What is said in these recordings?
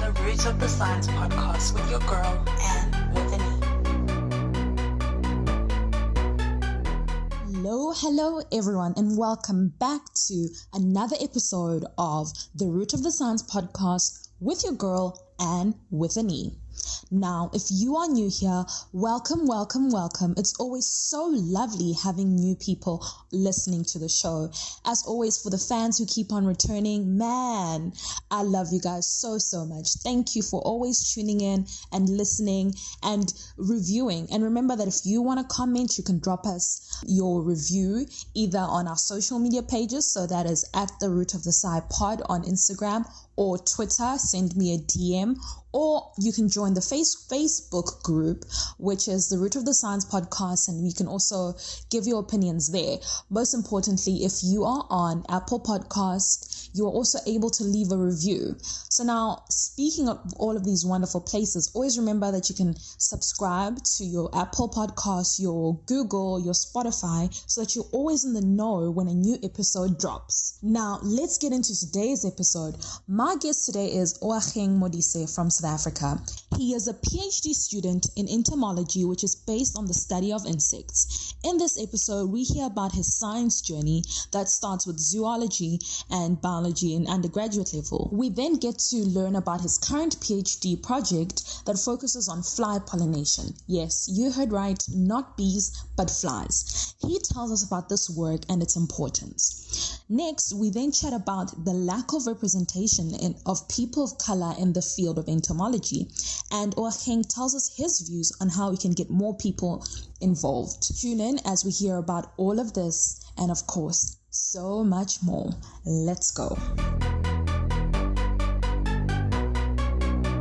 the Roots of the Science podcast with your girl, Anne with an E. Hello everyone, and welcome back to another episode of the Root of the Science podcast with your girl, Anne with an E. Now, if you are new here, welcome. It's always so lovely having new people listening to the show. As always, for the fans who keep on returning, man, I love you guys so much. Thank you for always tuning in and listening and reviewing. And remember that if you want to comment, you can drop us your review either on our social media pages. So that is at the Root of the Sci Pod on Instagram or Twitter. Send me a DM, or you can join the Facebook group, which is the Root of the Science podcast, and we can also give your opinions there. Most importantly, if you are on Apple Podcast, you are also able to leave a review. So now, speaking of all of these wonderful places, always remember that you can subscribe to your Apple Podcast, your Google, your Spotify, so that you're always in the know when a new episode drops. Now, let's get into today's episode. My guest today is Oageng Modise from South Africa. He is a PhD student in entomology, which is based on the study of insects. In this episode, we hear about his science journey that starts with zoology and biology in undergraduate level. We then get to learn about his current PhD project that focuses on fly pollination. Yes, you heard right, not bees, but flies. He tells us about this work and its importance. Next, we then chat about the lack of representation of people of color in the field of entomology, and Oageng tells us his views on how we can get more people involved. Tune in as we hear about all of this and, of course, so much more. Let's go.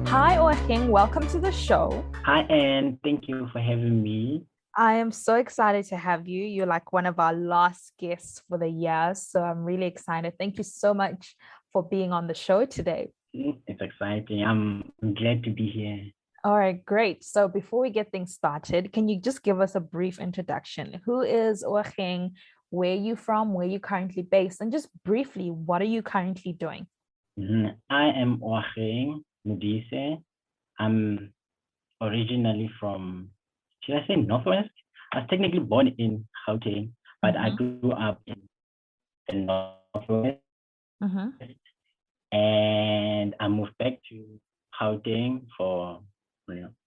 Hi, Oageng. Welcome to the show. Hi, Anne. Thank you for having me. I am so excited to have you. You're like one of our last guests for the year, so I'm really excited. Thank you so much for being on the show today. It's exciting. I'm glad to be here. All right, great. So before we get things started, can you just give us a brief introduction? Who is Oageng? Where are you from? Where are you currently based? And just briefly, what are you currently doing? I am Oageng Modise. I'm originally from, should I say Northwest? I was technically born in Gauteng, but I grew up in the Northwest. And I moved back to Gauteng for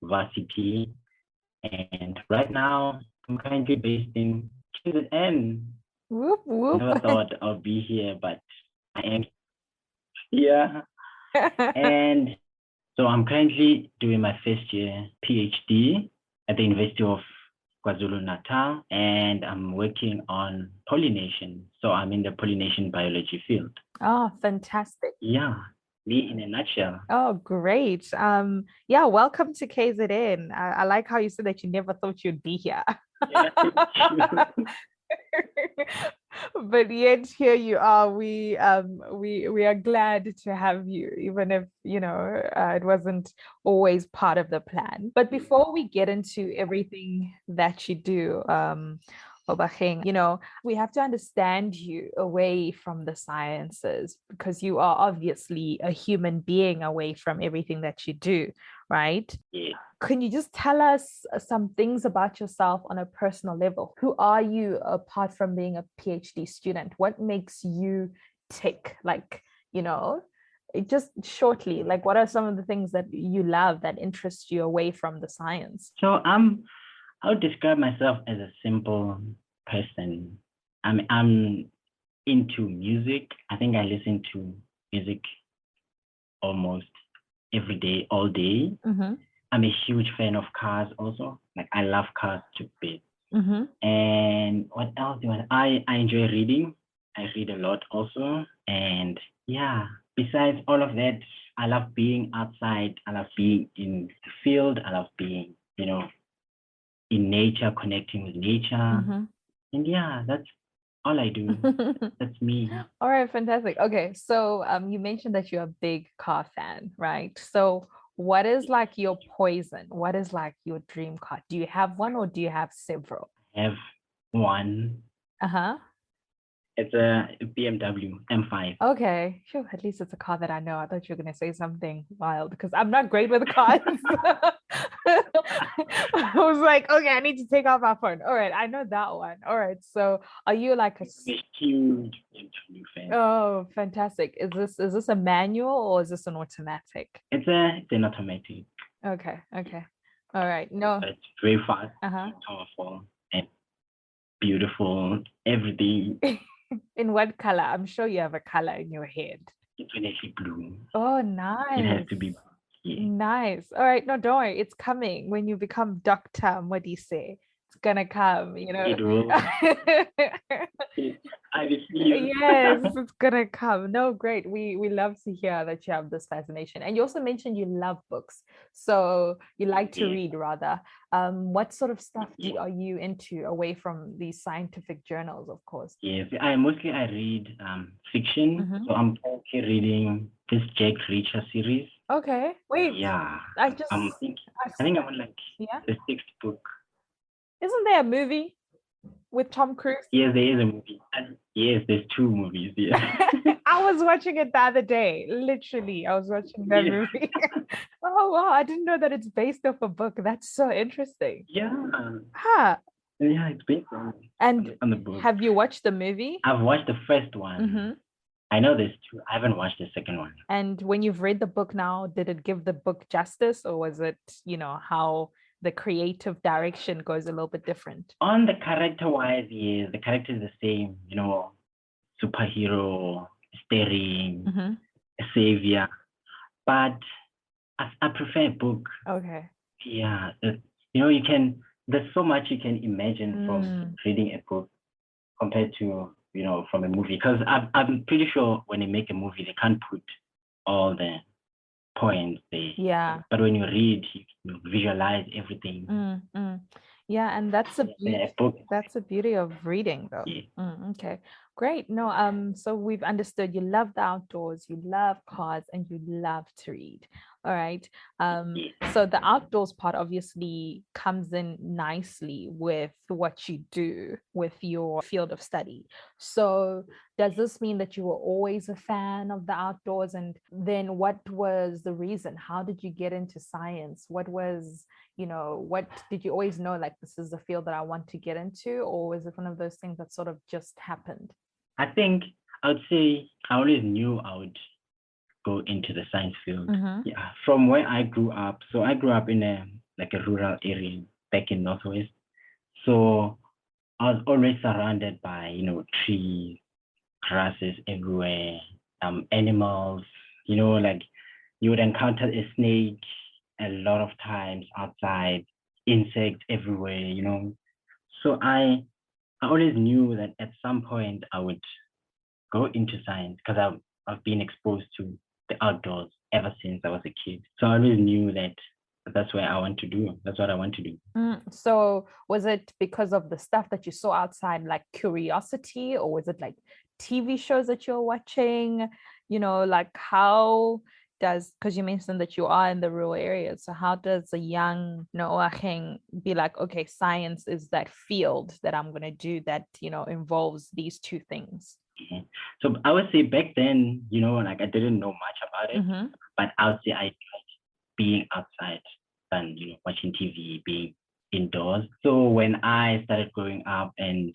varsity. And right now, I'm currently based in KZN. Whoop, whoop. Never thought I'll be here, but I am here. And so I'm currently doing my first year PhD at the University of KwaZulu-Natal, and I'm working on pollination. So I'm in the pollination biology field. Oh, fantastic. Yeah, me in a nutshell. Oh, great. Yeah, welcome to KZN. I like how you said that you never thought you'd be here. Yeah, but yet here you are. We are glad to have you, even if it wasn't always part of the plan. But before we get into everything that you do, Oageng, we have to understand you away from the sciences, because you are obviously a human being away from everything that you do, right? Yeah. Can you just tell us some things about yourself on a personal level? Who are you apart from being a PhD student? What makes you tick? Just shortly, what are some of the things that you love that interest you away from the science? So I would describe myself as a simple person. I'm into music. I think I listen to music almost every day, all day. I'm a huge fan of cars also. I love cars to bits. And what else do I enjoy reading. I read a lot also. And yeah, besides all of that, I love being outside. I love being in the field. I love being, in nature, connecting with nature. And yeah, that's all I do. That's me. All right, fantastic. Okay, so you mentioned that you're a big car fan, right? So what is your poison? What is your dream car? Do you have one or do you have several? I have one. It's a BMW M5. Okay, sure. At least it's a car that I know. I thought you were gonna say something wild because I'm not great with cars. I was like, okay, I need to take out my phone. All right, I know that one. All right. So are you like a I'm a huge BMW fan. oh, fantastic. Is this a manual or is this an automatic? It's an automatic. Okay, okay. All right. No. It's very fast, Uh-huh. powerful, and beautiful. Everything. In what color? I'm sure you have a color in your head. Definitely blue. Oh, It has nice. to be. Yeah. Nice. All right. No, don't worry. It's coming when you become Dr. Modise. It's gonna come, you know. It will. I refuse. Yes, it's gonna come. No, great. We love to hear that you have this fascination. And you also mentioned you love books. So you like to Yeah. read rather. What sort of stuff Yeah. are you into away from these scientific journals, of course? Yes, I read fiction. Mhm. So I'm currently reading this Jack Reacher series. Okay. Wait. Yeah, I just I think I'm on like yeah. the sixth book. Isn't there a movie with Tom Cruise? Yes, there is a movie. And yes, there's two movies. Yeah. I was watching it the other day. Literally, I was watching that Yeah. movie. Oh wow, I didn't know that it's based off a book. That's so interesting. Yeah. Huh. Yeah, it's based on And the book. have you watched the movie? I've watched the first one. Mm-hmm. I know there's two. I haven't watched the second one. And when you've read the book now, did it give the book justice, or was it, how the creative direction goes a little bit different? On the character-wise, yes, the character is the same. Superhero, steering, Mm-hmm. a savior. But I prefer a book. Okay. Yeah, there's so much you can imagine from reading a book compared to from a movie, because I'm pretty sure when they make a movie they can't put all the points there. Yeah. But when you read, you visualize everything. Yeah, and that's the Yeah, beauty. book. That's the beauty of reading, though. Yeah. Okay, great. No, so we've understood you love the outdoors, you love cars, and you love to read. All right. So the outdoors part obviously comes in nicely with what you do with your field of study. So does this mean that you were always a fan of the outdoors? And then what was the reason? How did you get into science? What did you always know, like, this is the field that I want to get into? Or was it one of those things that sort of just happened? I think I would say I always knew I would go into the science field. Yeah, from where I grew up. So I grew up in a rural area back in Northwest. So I was always surrounded by, trees, grasses everywhere, animals, like you would encounter a snake a lot of times outside, insects everywhere, So I always knew that at some point I would go into science, because I've been exposed to the outdoors ever since I was a kid. So I always knew that that's what I want to do. So was it because of the stuff that you saw outside, like curiosity, or was it like TV shows that you're watching? Like how does, because you mentioned that you are in the rural areas, so how does a young Oageng be like, okay, science is that field that I'm going to do that, involves these two things? So I would say back then, I didn't know much about it, but I would say I liked being outside than, watching TV, being indoors. So when I started growing up and,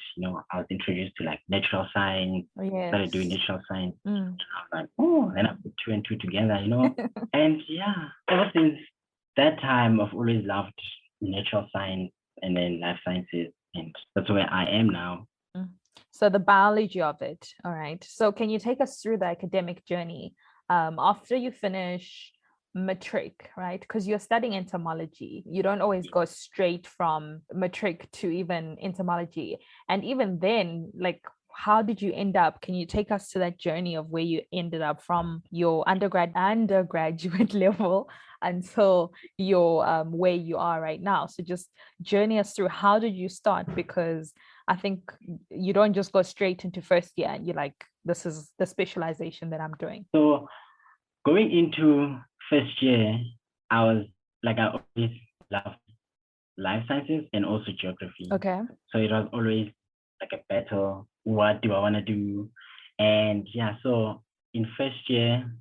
I was introduced to natural science, started doing natural science, and I was like, oh, then I put two and two together, And yeah, ever since that time, I've always loved natural science and then life sciences, and that's where I am now. So the biology of it. All right. So can you take us through the academic journey after you finish matric, right? Because you're studying entomology. You don't always go straight from matric to even entomology. And even then, how did you end up? Can you take us to that journey of where you ended up from your undergraduate level until your where you are right now? So just journey us through, how did you start? Because I think you don't just go straight into first year and you're like, this is the specialization that I'm doing. So going into first year, I always loved life sciences and also geography. Okay. So it was always like a battle what do I want to do? And yeah, so in first year,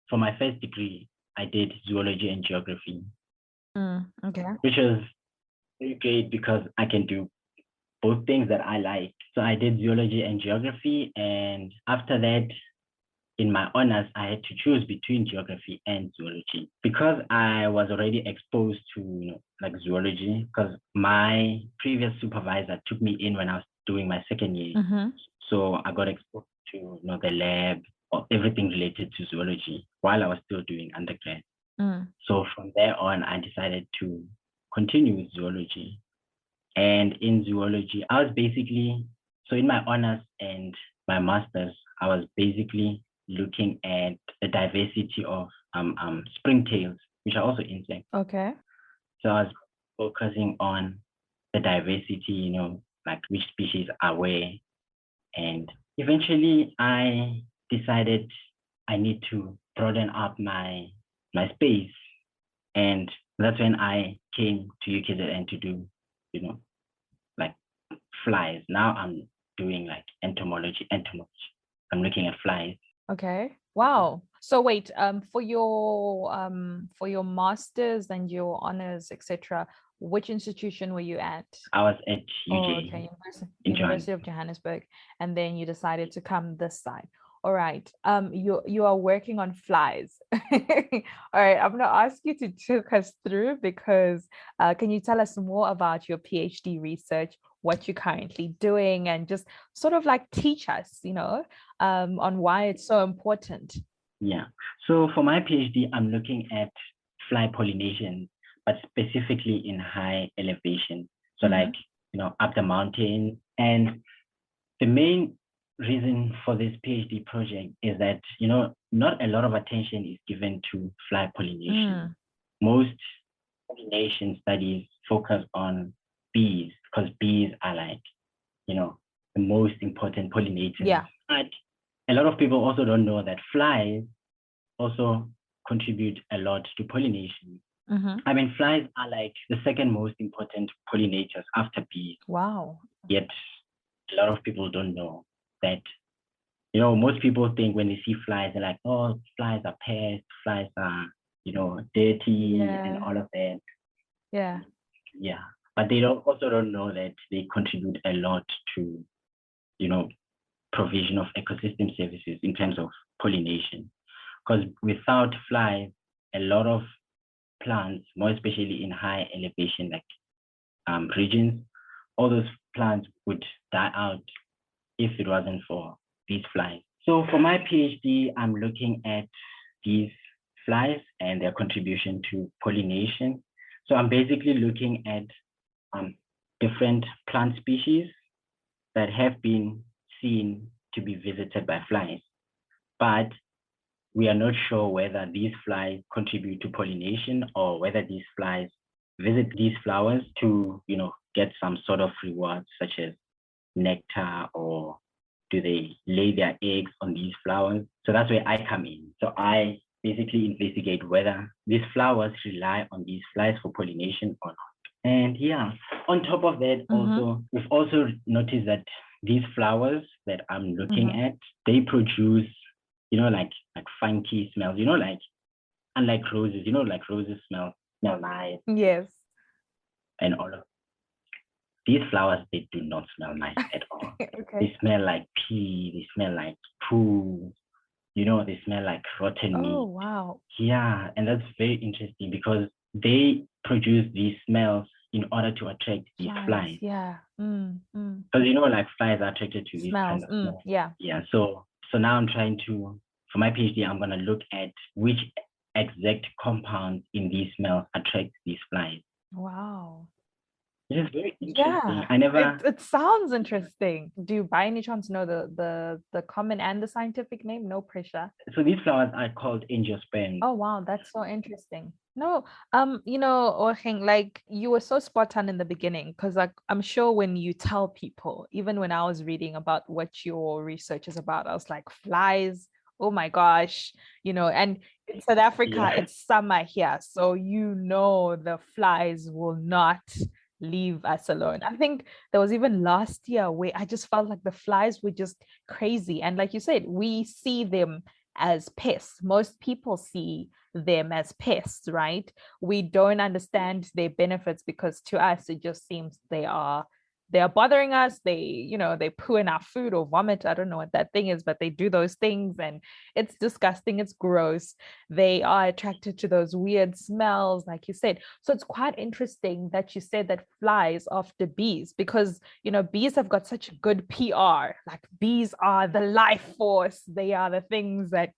for my first degree, I did zoology and geography, Okay. which was very great because I can do both things that I like. So I did zoology and geography, and after that, in my honors, I had to choose between geography and zoology because I was already exposed to like zoology because my previous supervisor took me in when I was doing my second year. So I got exposed to the lab or everything related to zoology while I was still doing undergrad. So from there on, I decided to continue with zoology. And in zoology, I was basically, so in my honors and my masters, I was basically looking at the diversity of springtails, which are also insects. Okay. So I was focusing on the diversity, like which species are where. And eventually I decided I need to broaden up my space. And that's when I came to UKZN to do, like flies. Now I'm doing like entomology. I'm looking at flies. Okay. Wow. So wait, for your masters and your honors, etc., which institution were you at? I was at UJ. Oh, okay, University of Johannesburg, and then you decided to come this side. All right. You are working on flies. All right. I'm gonna ask you to take us through because can you tell us more about your PhD research, what you're currently doing, and just sort of like teach us, on why it's so important. Yeah. So for my PhD, I'm looking at fly pollination, but specifically in high elevation. So like, up the mountain. And the main reason for this PhD project is that, not a lot of attention is given to fly pollination. Most pollination studies focus on bees because bees are like, the most important pollinators. Yeah. But a lot of people also don't know that flies also contribute a lot to pollination. I mean, flies are like the second most important pollinators after bees. Wow. Yet a lot of people don't know that. Most people think when they see flies, they're like, oh, flies are pests, flies are, dirty and all of that. Yeah. Yeah. But they also don't know that they contribute a lot to, provision of ecosystem services in terms of pollination. Because without flies, a lot of plants, more especially in high elevation like regions, all those plants would die out if it wasn't for these flies. So for my PhD, I'm looking at these flies and their contribution to pollination. So I'm basically looking at different plant species that have been seen to be visited by flies, but we are not sure whether these flies contribute to pollination or whether these flies visit these flowers to, get some sort of reward, such as nectar, or do they lay their eggs on these flowers? So that's where I come in. So I basically investigate whether these flowers rely on these flies for pollination or not. And yeah, on top of that, also, we've also noticed that these flowers that I'm looking at, they produce, like funky smells, like unlike roses, like roses smell nice. Yes. And all of these flowers, they do not smell nice at all. Okay. They smell like pee, they smell like poo, they smell like rotten meat. Oh, wow. Yeah, and that's very interesting because they produce these smells in order to attract these flies. Yeah. Because like flies are attracted to these kind of smells. Yeah. Yeah. So now I'm trying to, for my PhD, I'm gonna look at which exact compounds in these smells attract these flies. Wow. It is very interesting. Yeah. It sounds interesting. Do you by any chance know the common and the scientific name? No pressure. So these flowers are called angiosperms. Oh wow, that's so interesting. No, Oageng, like you were so spot on in the beginning because like I'm sure when you tell people, even when I was reading about what your research is about, I was like, flies, oh my gosh, and in South Africa, it's summer here. So the flies will not leave us alone. I think there was even last year where I just felt like the flies were just crazy. And like you said, we see them as pests. Most people see them as pests, right? We don't understand their benefits because to us it just seems they are bothering us. They poo in our food or vomit. I don't know what that thing is, but they do those things and it's disgusting. It's gross. They are attracted to those weird smells, like you said. So it's quite interesting that you said that flies after bees, because bees have got such good PR. Like, bees are the life force. They are the things that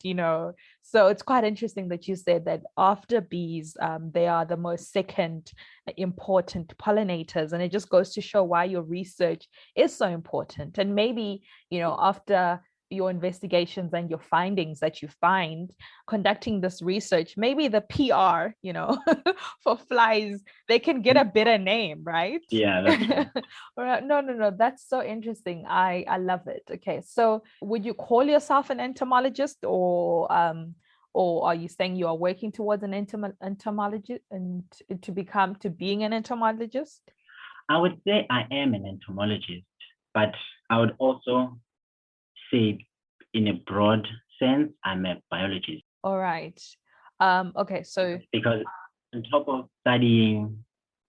so it's quite interesting that you said that after bees, they are the most second important pollinators, and it just goes to show why your research is so important. And maybe after your investigations and your findings that you find conducting this research, maybe the PR for flies, they can get a better name, right? Yeah, that's true. All right. No, that's so interesting. I love it. Okay, so would you call yourself an entomologist, or are you saying you are working towards an entomologist and to being an entomologist? I would say I am an entomologist, but I would also say, in a broad sense, I'm a biologist. All right. Okay, so Because on top of studying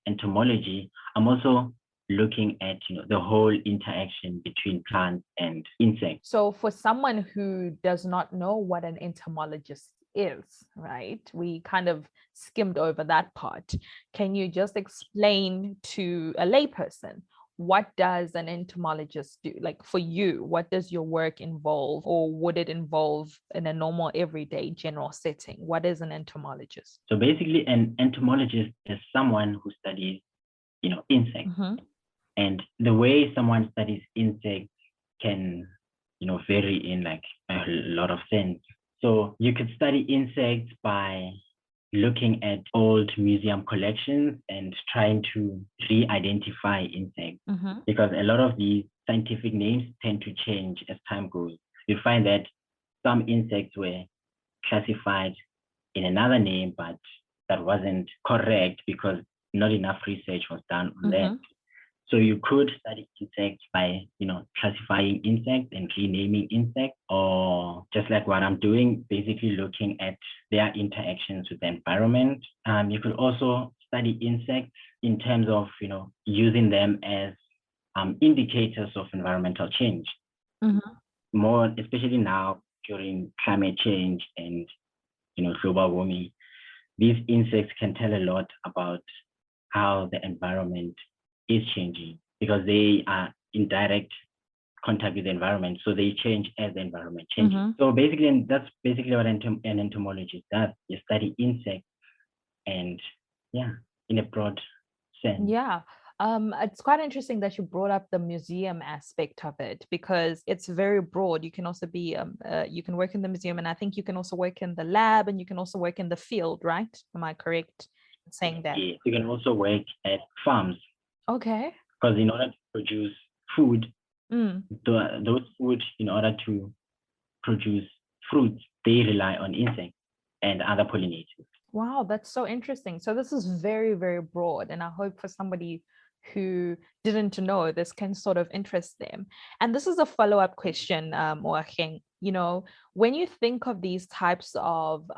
entomology, I'm also looking at the whole interaction between plants and insects. so for someone who does not know what an entomologist is, right? We kind of skimmed over that part. Can you just explain to a layperson, what does an entomologist do? Like, for you, what does your work involve, or would it involve in a normal everyday general setting? What is an entomologist? So basically, an entomologist is someone who studies, insects. Mm-hmm. And the way someone studies insects can, vary in like a lot of sense. So you could study insects by looking at old museum collections and trying to re-identify insects, Mm-hmm. because a lot of these scientific names tend to change as time goes. You find that some insects were classified in another name, but that wasn't correct because not enough research was done on that. So you could study insects by, classifying insects and renaming insects, or just like what I'm doing, basically looking at their interactions with the environment. You could also study insects in terms of, using them as indicators of environmental change. Mm-hmm. More, especially now during climate change and, global warming, these insects can tell a lot about how the environment is changing, because they are in direct contact with the environment. So they change as the environment changes. Mm-hmm. So basically, that's basically what an entomologist does. You study insects, and in a broad sense. Yeah. It's quite interesting that you brought up the museum aspect of it, because it's very broad. You can also be you can work in the museum, and I think you can also work in the lab, and you can also work in the field, right? Am I correct in saying that? Yeah. You can also work at farms, Okay. because in order to produce food, Mm. those food, in order to produce fruits, they rely on insects and other pollinators. Wow, that's so interesting. So this is very, very broad, and I hope for somebody who didn't know, this can sort of interest them. And this is a follow-up question, Oageng. When you think of these types of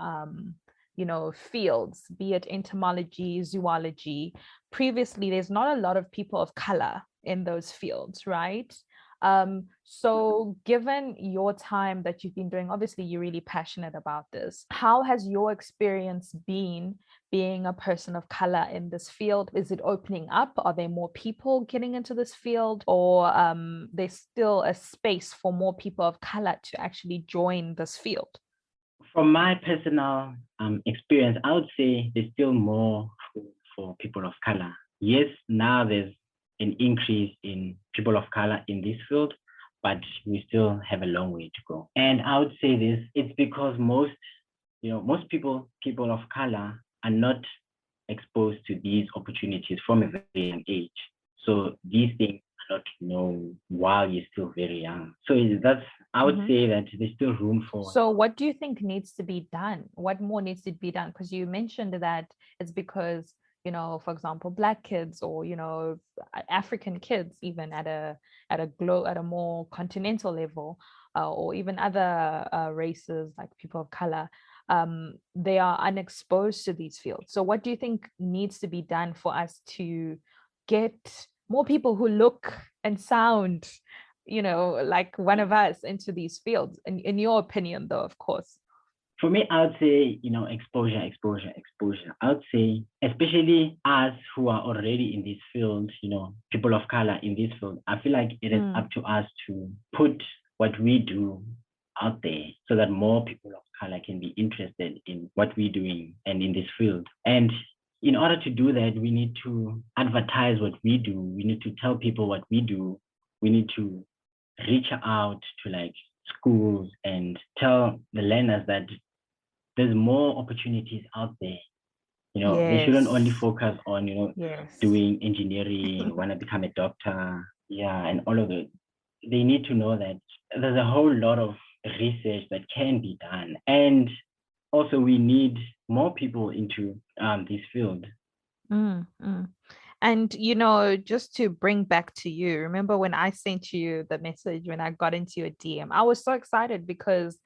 fields, be it entomology, zoology, previously there's not a lot of people of color in those fields, right? So given your time that you've been doing, obviously you're really passionate about this. How has your experience been being a person of color in this field? Is it opening up? Are there more people getting into this field, or there's still a space for more people of color to actually join this field? From my personal experience, I would say there's still more for people of color. Yes, now there's an increase in people of color in this field, but we still have a long way to go. And I would say this, it's because most people of color are not exposed to these opportunities from a very young age. So these things are not known while you're still very young. So I would say that there's still room for. So what do you think needs to be done? What more needs to be done? Because you mentioned that it's because for example, Black kids or, African kids, even at a more continental level, or even other races like people of color, they are unexposed to these fields. So what do you think needs to be done for us to get more people who look and sound, like one of us into these fields, in your opinion, though, of course? For me, I would say, exposure. I would say, especially us who are already in this field, people of color in this field, I feel like it is up to us to put what we do out there so that more people of color can be interested in what we're doing and in this field. And in order to do that, we need to advertise what we do. We need to tell people what we do. We need to reach out to like schools and tell the learners that there's more opportunities out there. They shouldn't only focus on, doing engineering, want to become a doctor, and all of it. They need to know that there's a whole lot of research that can be done. And also we need more people into this field. And, just to bring back to you, remember when I sent you the message, when I got into your DM, I was so excited because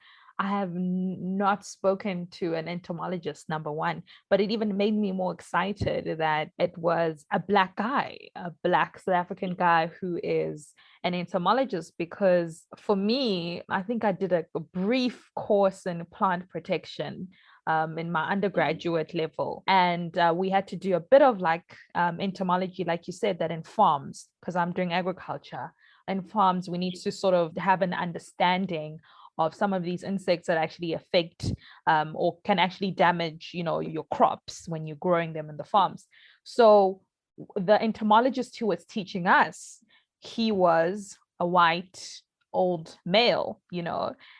I have not spoken to an entomologist, number one, but it even made me more excited that it was a Black guy, a Black South African guy who is an entomologist. Because for me, I think I did a brief course in plant protection in my undergraduate level. And we had to do a bit of like entomology, like you said, that in farms, because I'm doing agriculture. In farms, we need to sort of have an understanding of some of these insects that actually affect or can actually damage, your crops when you're growing them in the farms. So the entomologist who was teaching us, he was a white old male,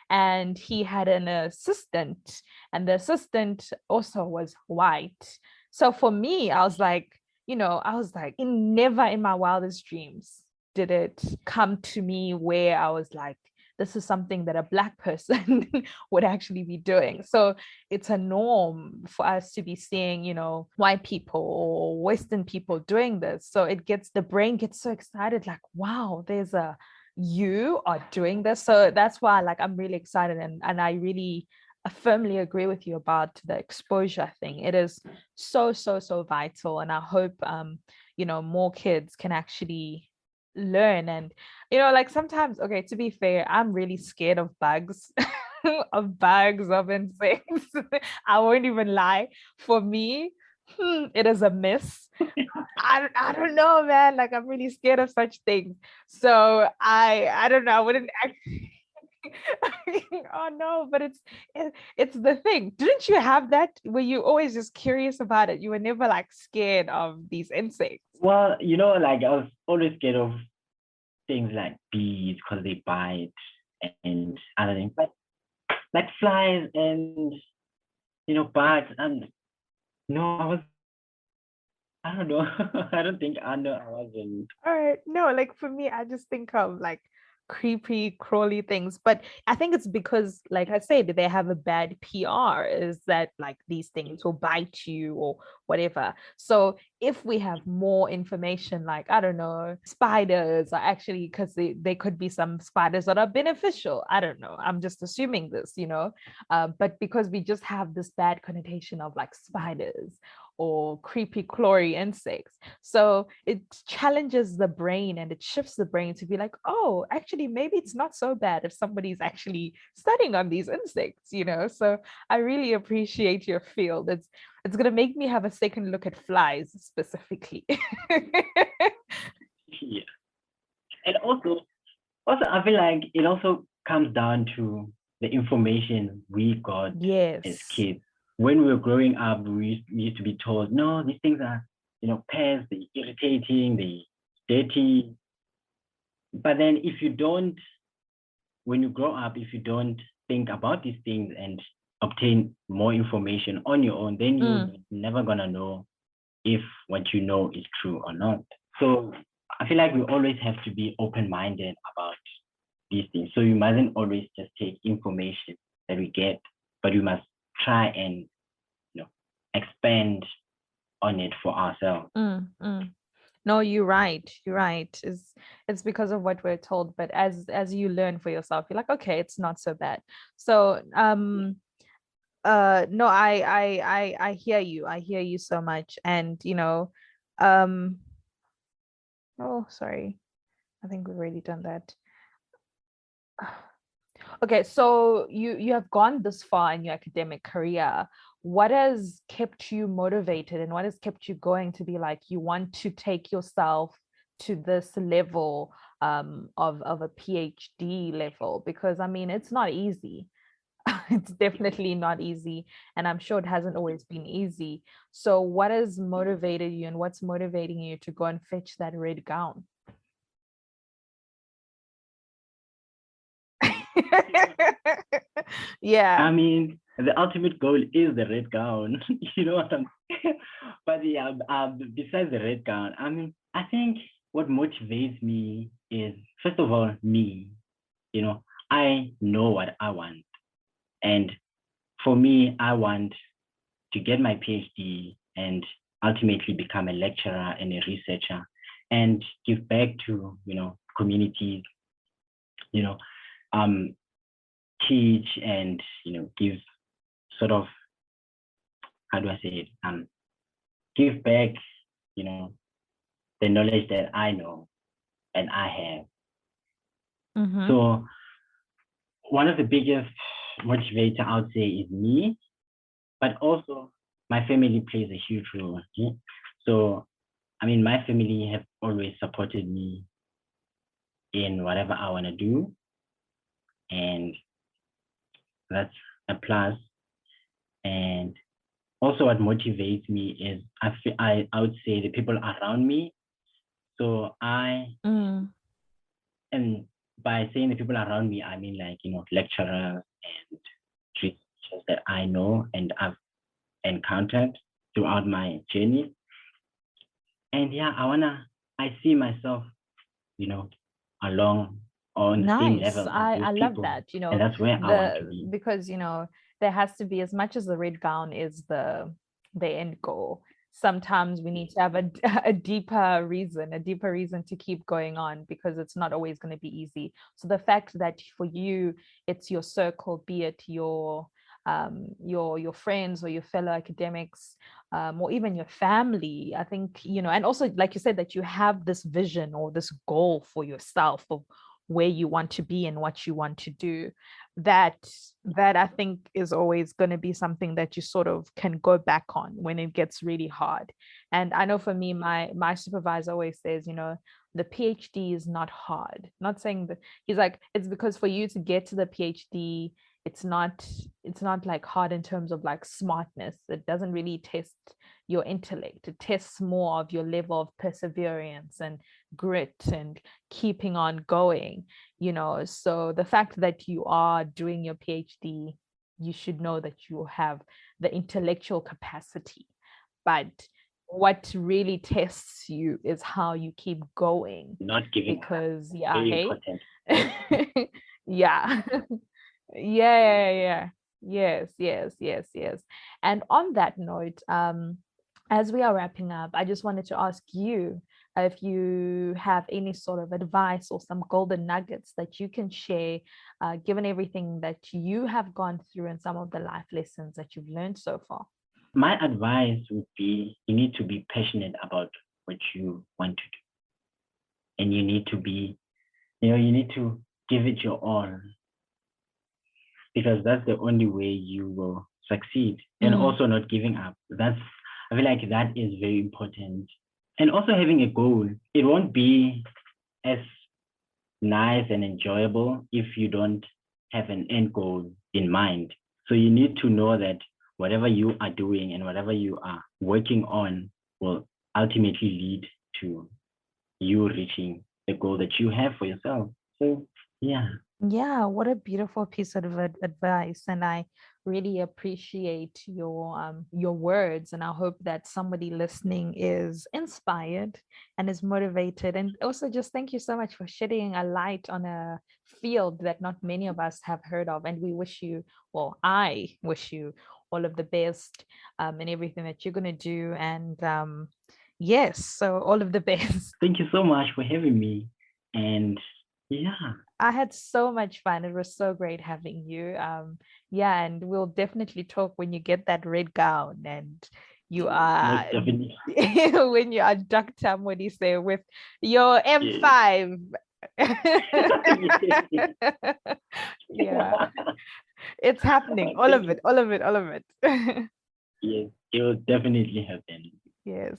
and he had an assistant, and the assistant also was white. So for me, I was like, never in my wildest dreams did it come to me where I was like, this is something that a Black person would actually be doing. So it's a norm for us to be seeing, white people or Western people doing this. So the brain gets so excited, like, wow, you are doing this. So that's why I'm really excited. And I firmly agree with you about the exposure thing. It is so, so, so vital. And I hope, more kids can actually learn. And sometimes, okay, to be fair, I'm really scared of bugs of insects. I won't even lie. For me, it is a miss. I don't know, man. I'm really scared of such things. So I don't know. I wouldn't actually. Oh no, but it's the thing. Didn't you have that? Were you always just curious about it? You were never scared of these insects? Well, I was always scared of things like bees because they bite and other things, but like flies and bats. And no, I don't know. I don't think I wasn't. All right, no, for me, I just think of creepy crawly things, but I think it's because, like I said, they have a bad PR, is that these things will bite you or whatever. So if we have more information, I don't know, spiders are actually, because they could be some spiders that are beneficial, I don't know, I'm just assuming this, but because we just have this bad connotation of spiders or creepy crawly insects, so it challenges the brain and it shifts the brain to be like, oh, actually maybe it's not so bad if somebody's actually studying on these insects. So I really appreciate your field. It's going to make me have a second look at flies specifically. Yeah. And also I feel like it also comes down to the information we got as kids. When we were growing up, we used to be told, no, these things are, pests, they're irritating, they're dirty. But then when you grow up, if you don't think about these things and obtain more information on your own, then you're never gonna know if what you know is true or not. So I feel like we always have to be open-minded about these things. So you mustn't always just take information that we get, but you must try and expand on it for ourselves. No, you're right. You're right. It's because of what we're told, but as you learn for yourself, you're like, okay, it's not so bad. So no, I hear you. I hear you so much. And oh, sorry. I think we've already done that. Okay, so you have gone this far in your academic career. What has kept you motivated and what has kept you going to be like you want to take yourself to this level of a PhD level? Because I mean, it's not easy. It's definitely not easy, and I'm sure it hasn't always been easy. So what has motivated you and what's motivating you to go and fetch that red gown? Yeah. I mean, the ultimate goal is the red gown. You know what I'm but yeah, besides the red gown, I mean, I think what motivates me is, first of all, me. You know, I know what I want. And for me, I want to get my PhD and ultimately become a lecturer and a researcher and give back to, communities, you know, teach and, give sort of, how do I say it? Give back, the knowledge that I know and I have. So one of the biggest motivator I would say is me, but also my family plays a huge role. Okay? So, I mean, my family have always supported me in whatever I want to do. And that's a plus. And also what motivates me is I would say the people around me. So and by saying the people around me, I mean like, lecturers and teachers that I know and I've encountered throughout my journey. And yeah, I see myself, along on the same Nice. level as those I love people. that, And that's where I want to be. because there has to be, as much as the red gown is the end goal, sometimes we need to have a deeper reason to keep going on, because it's not always going to be easy. So the fact that for you it's your circle, be it your friends or your fellow academics, or even your family, I think, and also like you said, that you have this vision or this goal for yourself of where you want to be and what you want to do, that I think is always going to be something that you sort of can go back on when it gets really hard. And I know for me, my supervisor always says, the PhD is not hard. Not saying that, he's like, it's because for you to get to the PhD, it's not like hard in terms of like smartness. It doesn't really test your intellect. It tests more of your level of perseverance and grit and keeping on going. So the fact that you are doing your PhD, you should know that you have the intellectual capacity, but what really tests you is how you keep going. Not giving because up. Yeah, Very hey. important. Yeah. Yeah. Yes. And on that note, as we are wrapping up, I just wanted to ask you if you have any sort of advice or some golden nuggets that you can share, given everything that you have gone through and some of the life lessons that you've learned so far. My advice would be, you need to be passionate about what you want to do. And you need to be, you need to give it your all. Because that's the only way you will succeed. And also not giving up. I feel like that is very important. And also having a goal. It won't be as nice and enjoyable if you don't have an end goal in mind. So you need to know that whatever you are doing and whatever you are working on will ultimately lead to you reaching the goal that you have for yourself. So yeah. Yeah, what a beautiful piece of advice, and I really appreciate your words, and I hope that somebody listening is inspired and is motivated. And also just thank you so much for shedding a light on a field that not many of us have heard of, and I wish you all of the best in everything that you're going to do. And yes, so all of the best. Thank you so much for having me. And yeah. I had so much fun. It was so great having you. Yeah, and we'll definitely talk when you get that red gown and you are Most definitely. when you are Dr. Modise with your M5. Yeah, it's happening. All of it, all of it, all of it. Yes, it will definitely happen. Yes.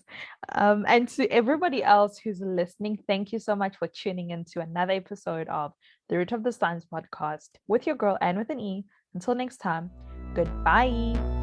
And to everybody else who's listening, thank you so much for tuning in to another episode of the Root of the Science podcast with your girl and with an E. Until next time, goodbye.